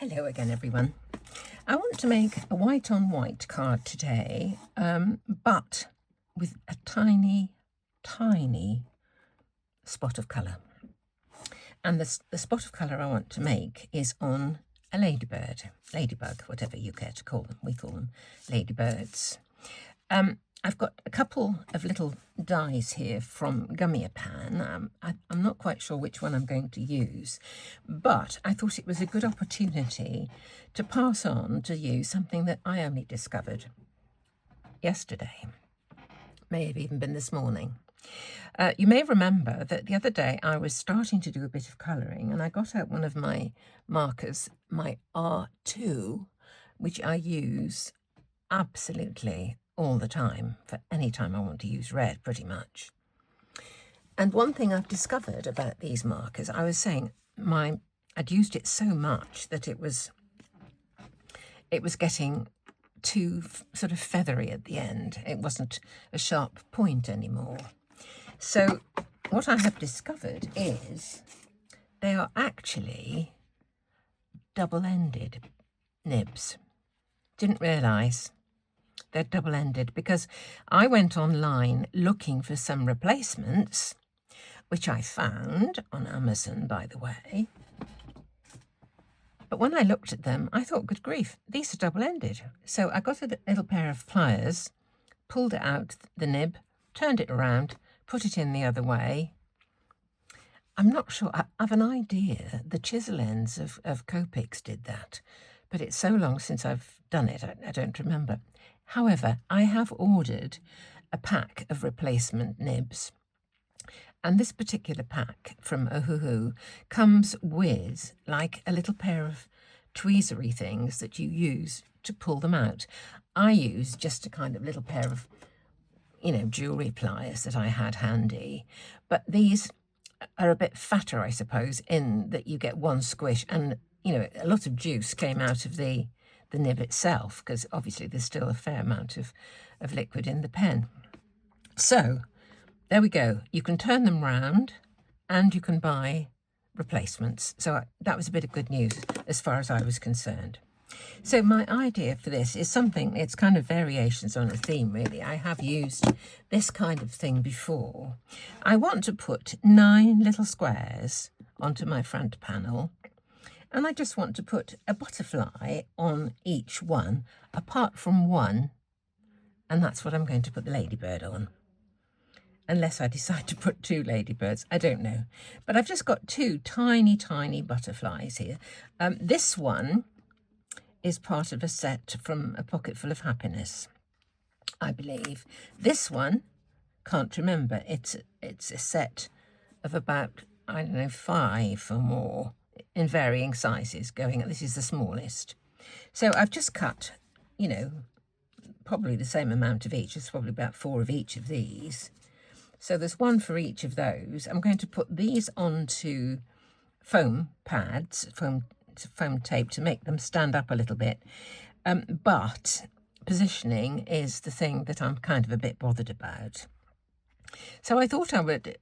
Hello again, everyone. I want to make a white on white card today, but with a tiny, tiny spot of colour. And the spot of colour I want to make is on a ladybird, ladybug, whatever you care to call them. We call them ladybirds. I've got a couple of little dies here from Gummiapan. I'm not quite sure which one I'm going to use, but I thought it was a good opportunity to pass on to you something that I only discovered yesterday. May have even been this morning. You may remember that the other day I was starting to do a bit of colouring and I got out one of my markers, my R2, which I use absolutely all the time, for any time I want to use red, pretty much. And one thing I've discovered about these markers, I was saying I'd used it so much that it was getting too sort of feathery at the end. It wasn't a sharp point anymore. So what I have discovered is they are actually double-ended nibs. Didn't realise. They're double-ended because I went online looking for some replacements, which I found on Amazon, by the way. But when I looked at them, I thought, good grief, these are double-ended. So I got a little pair of pliers, pulled it out, the nib, turned it around, put it in the other way. I'm not sure. I have an idea the chisel ends of Copics did that, but it's so long since I've done it, I don't remember. However, I have ordered a pack of replacement nibs, and this particular pack from Ohuhu comes with like a little pair of tweezery things that you use to pull them out. I use just a kind of little pair of, jewellery pliers that I had handy, but these are a bit fatter, I suppose, in that you get one squish and, a lot of juice came out of the nib itself, because obviously there's still a fair amount of liquid in the pen. So there we go. You can turn them round and you can buy replacements. So that was a bit of good news as far as I was concerned. So my idea for this is something, it's kind of variations on a theme, really. I have used this kind of thing before. I want to put 9 little squares onto my front panel. And I just want to put a butterfly on each one, apart from one, and that's what I'm going to put the ladybird on. Unless I decide to put 2 ladybirds, I don't know. But I've just got 2 tiny, tiny butterflies here. This one is part of a set from A Pocket Full of Happiness, I believe. This one, can't remember, it's a set of about, 5 or more, in varying sizes going, this is the smallest. So I've just cut, probably the same amount of each. It's probably about 4 of each of these. So there's 1 for each of those. I'm going to put these onto foam pads, foam tape to make them stand up a little bit. But positioning is the thing that I'm kind of a bit bothered about. So I thought I would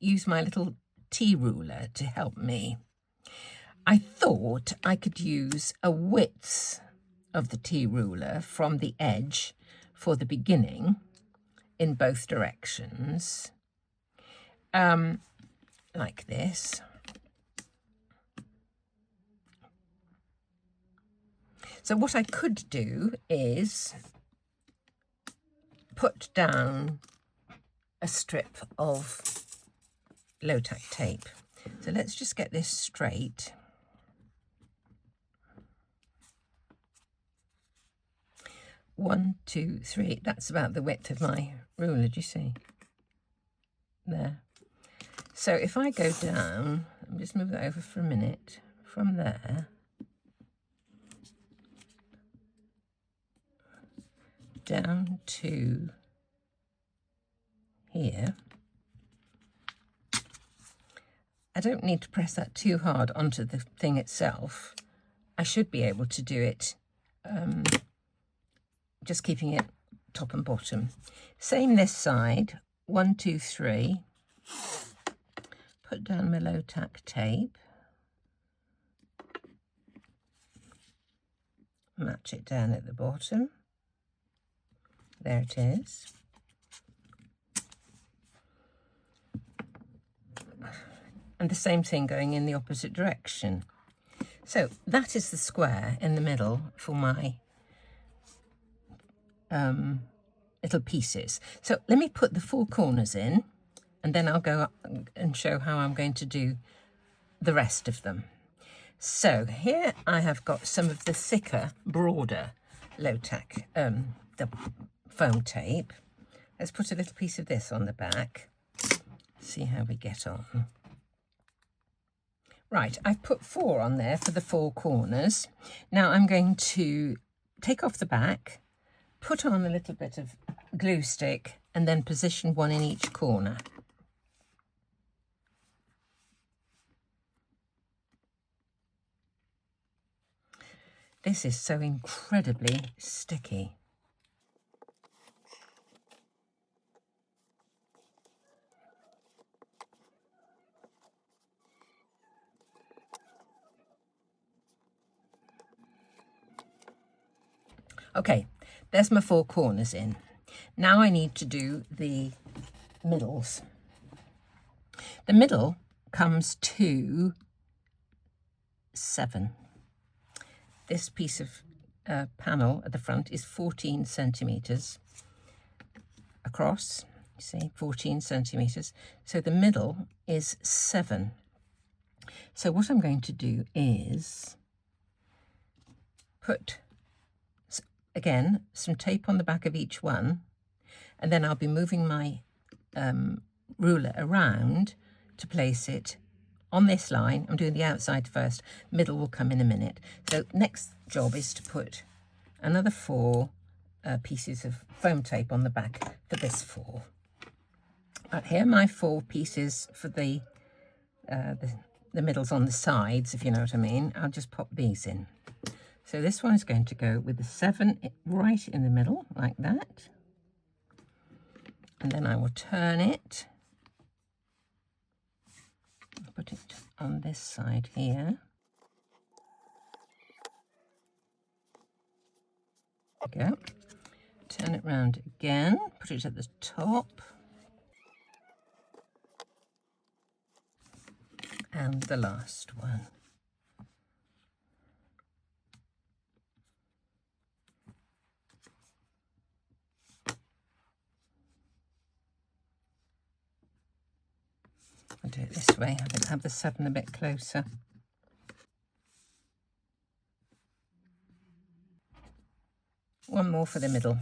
use my little T ruler to help me. I thought I could use a width of the T ruler from the edge for the beginning in both directions, like this. So what I could do is put down a strip of low-tack tape. So let's just get this straight. One, 2, 3. That's about the width of my ruler, do you see? There. So if I go down, I'll just move that over for a minute, from there, down to here. I don't need to press that too hard onto the thing itself. I should be able to do it just keeping it top and bottom. Same this side, 1, 2, 3. Put down my low tack tape. match it down at the bottom. There it is. And the same thing going in the opposite direction. So that is the square in the middle for my little pieces. So let me put the 4 corners in, and then I'll go up and show how I'm going to do the rest of them. So here I have got some of the thicker, broader low-tack, the foam tape. Let's put a little piece of this on the back, see how we get on. Right, I've put 4 on there for the 4 corners. Now I'm going to take off the back, put on a little bit of glue stick, and then position 1 in each corner. This is so incredibly sticky. Okay, there's my 4 corners in. Now I need to do the middles. The middle comes to 7. This piece of panel at the front is 14 centimetres across. You see, 14 centimetres. So the middle is 7. So what I'm going to do is put, again, some tape on the back of each one, and then I'll be moving my ruler around to place it on this line. I'm doing the outside first, middle will come in a minute. So next job is to put another 4 pieces of foam tape on the back for this 4. Right, here are my 4 pieces for the middles on the sides, if you know what I mean. I'll just pop these in. So this one is going to go with the 7 right in the middle, like that. And then I will turn it. Put it on this side here. There we go. Turn it round again, put it at the top. And the last one. I'll do it this way. I think I'll have the 7 a bit closer. One more for the middle.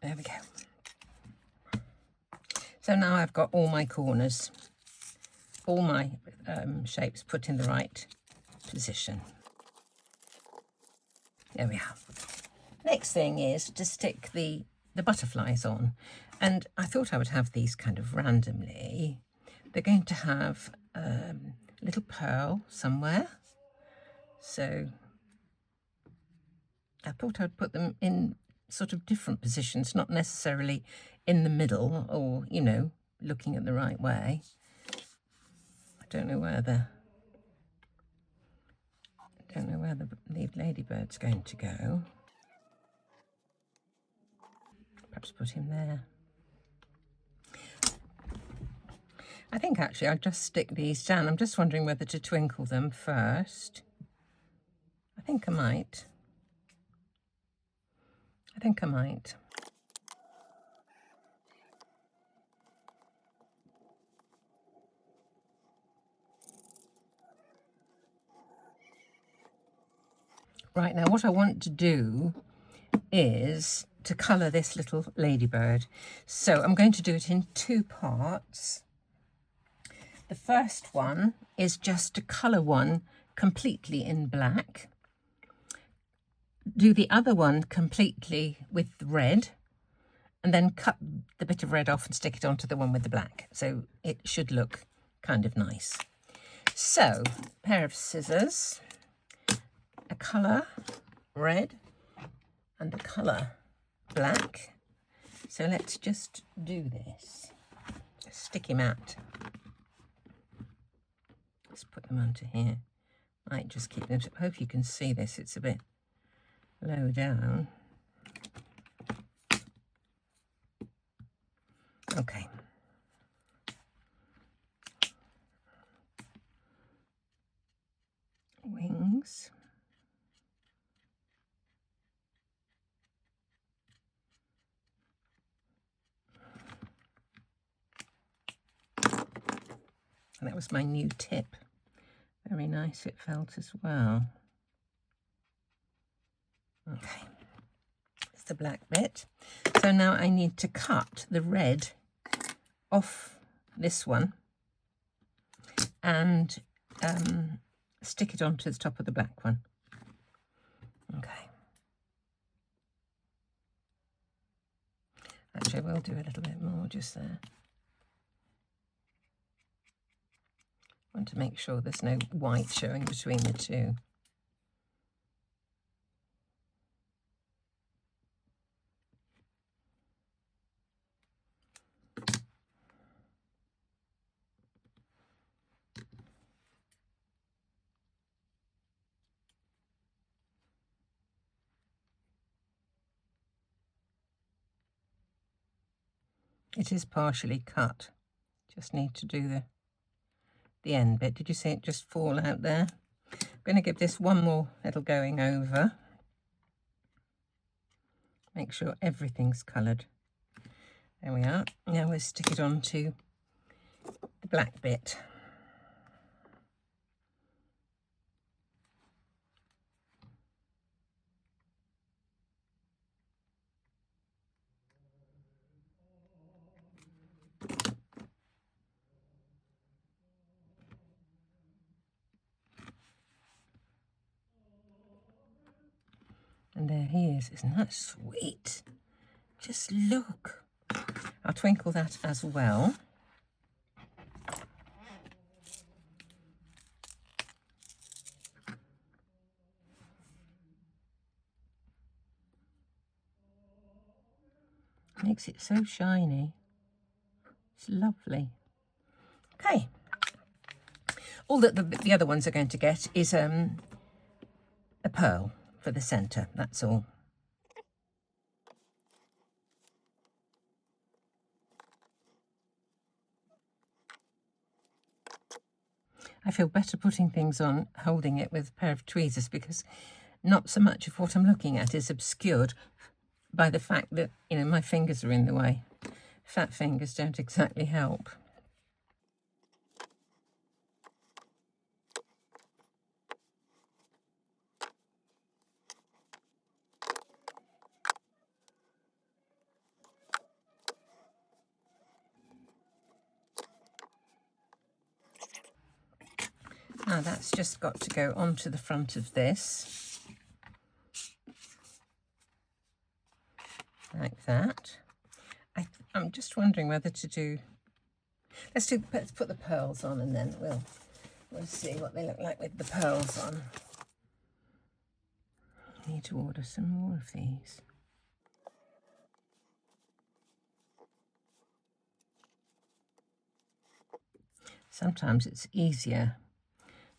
There we go. So now I've got all my corners, all my shapes put in the right position. There we are. Next thing is to stick the butterflies on. And I thought I would have these kind of randomly. They're going to have a little pearl somewhere. So I thought I'd put them in sort of different positions, not necessarily in the middle or, you know, looking at the right way. I don't know where the ladybird's going to go. Perhaps put him there. I think actually I'll just stick these down. I'm just wondering whether to twinkle them first. I think I might. Right, now what I want to do is to colour this little ladybird. So I'm going to do it in 2 parts. The first one is just to colour one completely in black. Do the other one completely with red, and then cut the bit of red off and stick it onto the one with the black. So it should look kind of nice. So, pair of scissors, a colour, red, and a colour black. So let's just do this. Just stick him out. Let's put them onto here. Might just keep them. I hope you can see this. It's a bit low down. Okay. Wings. And that was my new tip. Very nice it felt as well. Okay, it's the black bit. So now I need to cut the red off this one and stick it onto the top of the black one. Okay. Actually, I will do a little bit more just there. I want to make sure there's no white showing between the two. It is partially cut. Just need to do the end bit. Did you see it just fall out there? I'm going to give this one more little going over. Make sure everything's coloured. There we are. Now we'll stick it onto the black bit. And there he is. Isn't that sweet? Just look. I'll twinkle that as well. Makes it so shiny. It's lovely. Okay. All that the other ones are going to get is a pearl for the centre, that's all. I feel better putting things on, holding it with a pair of tweezers, because not so much of what I'm looking at is obscured by the fact that, you know, my fingers are in the way. Fat fingers don't exactly help. Now that's just got to go onto the front of this, like that. I'm just wondering whether to do. Let's put the pearls on, and then we'll see what they look like with the pearls on. I need to order some more of these. Sometimes it's easier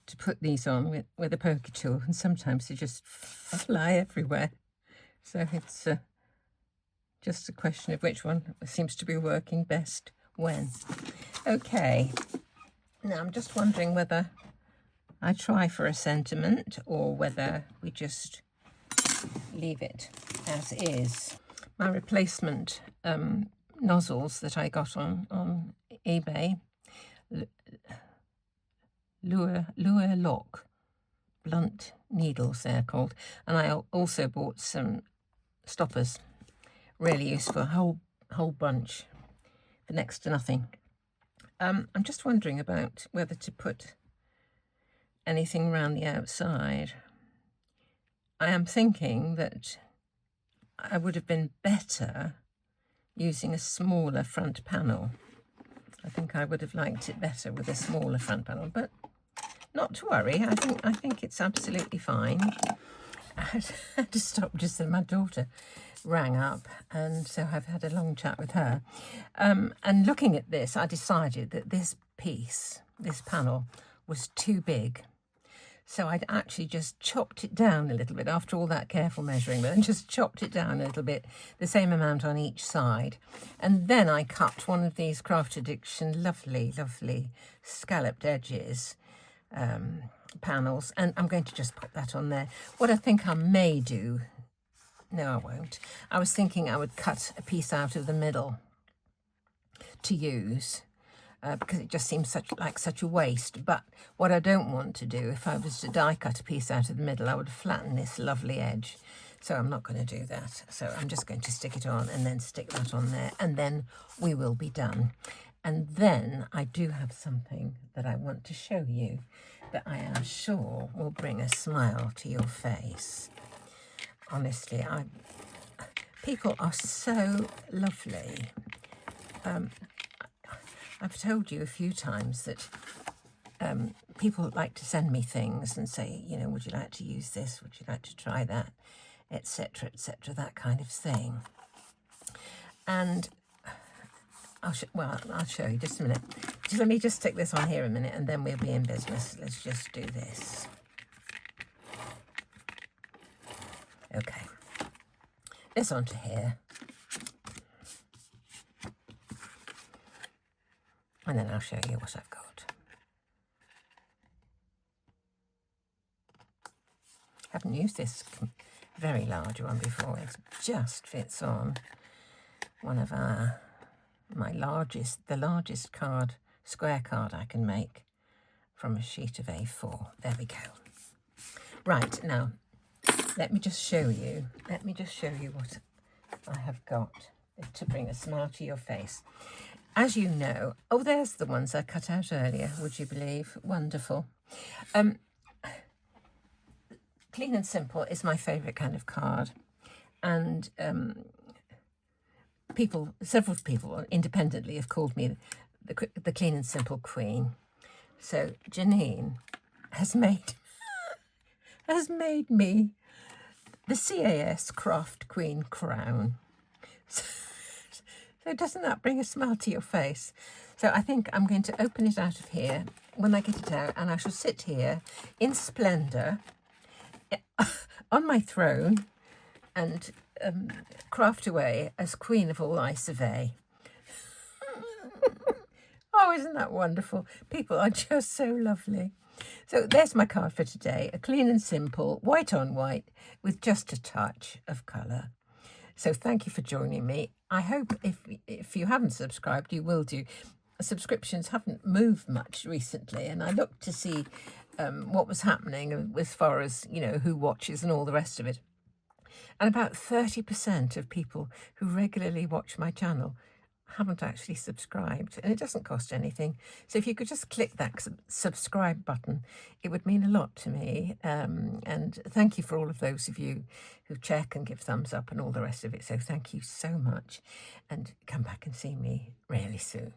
to put these on with a poker tool, and sometimes they just fly everywhere. So it's just a question of which one seems to be working best when. Okay, now I'm just wondering whether I try for a sentiment or whether we just leave it as is. My replacement nozzles that I got on eBay, Lure Lock blunt needles, they're called, and I also bought some stoppers, really useful, a whole bunch for next to nothing. I'm just wondering about whether to put anything around the outside. I am thinking that I would have been better using a smaller front panel. I think I would have liked it better with a smaller front panel, but not to worry. I think it's absolutely fine. I had to stop just so my daughter rang up, and so I've had a long chat with her. And looking at this, I decided that this piece, this panel, was too big. So I'd actually just chopped it down a little bit after all that careful measuring, but then just chopped it down a little bit, the same amount on each side. And then I cut one of these Craft Addiction lovely, lovely scalloped edges panels, and I'm going to just put that on there. What I think I may do, no I won't, I was thinking I would cut a piece out of the middle to use. Because it just seems like such a waste. But what I don't want to do, if I was to die cut a piece out of the middle, I would flatten this lovely edge. So I'm not going to do that. So I'm just going to stick it on and then stick that on there, and then we will be done. And then I do have something that I want to show you that I am sure will bring a smile to your face. Honestly, people are so lovely. I've told you a few times that people like to send me things and say, you know, would you like to use this? Would you like to try that? Etc., that kind of thing. And I'll show you just a minute. Just let me just stick this on here a minute, and then we'll be in business. Let's just do this. Okay. This onto here. And then I'll show you what I've got. Haven't used this very large one before. It just fits on one of the largest square card I can make from a sheet of A4. There we go. Right, now, let me just show you what I have got to bring a smile to your face. As you know, oh, there's the ones I cut out earlier, would you believe? Wonderful. Clean and Simple is my favourite kind of card. And several people independently have called me the Clean and Simple Queen. So Janine has made me the CAS Craft Queen crown. So doesn't that bring a smile to your face? So I think I'm going to open it out of here when I get it out, and I shall sit here in splendour on my throne and craft away as Queen of all I survey. Oh, isn't that wonderful? People are just so lovely. So there's my card for today, a clean and simple, white on white, with just a touch of colour. So thank you for joining me. I hope if you haven't subscribed, you will do. Subscriptions haven't moved much recently, and I looked to see what was happening as far as, you know, who watches and all the rest of it. And about 30% of people who regularly watch my channel haven't actually subscribed, and it doesn't cost anything. So if you could just click that subscribe button, it would mean a lot to me. And thank you for all of those of you who check and give thumbs up and all the rest of it. So thank you so much, and come back and see me really soon.